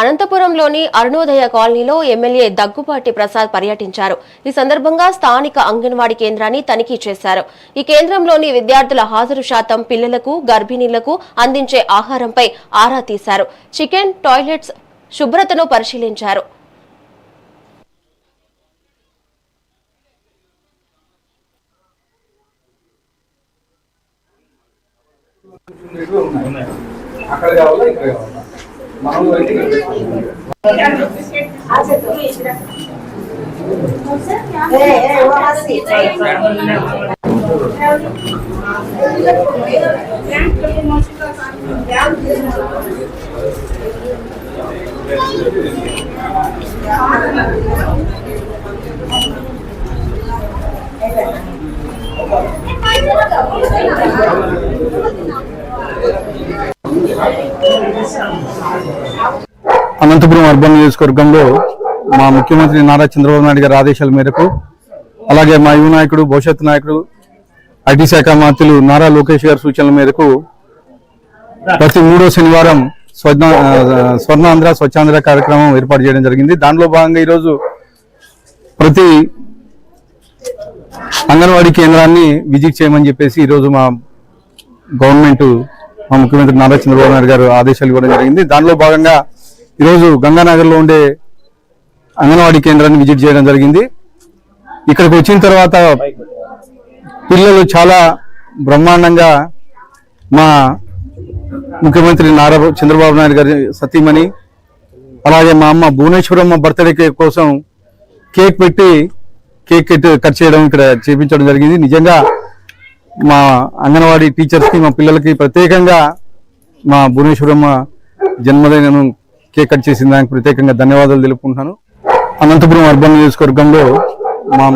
అనంతపురంలోని అరుణోదయ కాలనీలో ఎమ్మెల్యే దగ్గుపాటి ప్రసాద్ పర్యటించారు. ఈ సందర్భంగా స్థానిక అంగన్వాడీ కేంద్రాన్ని తనిఖీ చేశారు. ఈ కేంద్రంలోని విద్యార్థుల హాజరు శాతం, పిల్లలకు, గర్భిణీలకు అందించే ఆహారంపై ఆరా తీశారు. చికెన్, టాయిలెట్స్ శుభ్రతను పరిశీలించారు. అక్కడ కావాలా ఇక్కడ కావాలా మనం అయితే అనంతపురం అర్బన్ నియోజకవర్గంలో మా ముఖ్యమంత్రి నారా చంద్రబాబు నాయుడు గారి ఆదేశాల మేరకు, అలాగే మా యువ నాయకుడు, భవిష్యత్తు నాయకుడు, ఐటీ శాఖ మంత్రులు నారా లోకేష్ గారి సూచనల మేరకు ప్రతి 3వ శనివారం స్వర్ణాంధ్ర స్వచ్ఛాంధ్ర కార్యక్రమం ఏర్పాటు చేయడం జరిగింది. దానిలో భాగంగా ఈరోజు ప్రతి అంగన్వాడీ కేంద్రాన్ని విజిట్ చేయమని చెప్పేసి ఈరోజు మా గవర్నమెంట్, మా ముఖ్యమంత్రి నారా చంద్రబాబు నాయుడు గారు ఆదేశాలు ఇవ్వడం జరిగింది. దానిలో భాగంగా ఈరోజు గంగానగర్లో ఉండే అంగన్వాడీ కేంద్రాన్ని విజిట్ చేయడం జరిగింది. ఇక్కడికి వచ్చిన తర్వాత పిల్లలు చాలా బ్రహ్మాండంగా మా ముఖ్యమంత్రి నారా చంద్రబాబు నాయుడు గారి సతీమణి, అలాగే మా అమ్మ భువనేశ్వరమ్మ బర్త్డే కేక్ కోసం కేక్ పెట్టి కేక్ కట్ చేయడం ఇక్కడ చేపించడం జరిగింది. నిజంగా మా అంగన్వాడీ టీచర్స్కి, మా పిల్లలకి ప్రత్యేకంగా మా భువనేశ్వరమ్మ జన్మదినం కేక్ కట్ చేసిన దానికి ప్రత్యేకంగా ధన్యవాదాలు తెలుపుకుంటున్నాను. అనంతపురం అర్బన్ నియోజకవర్గంలో మా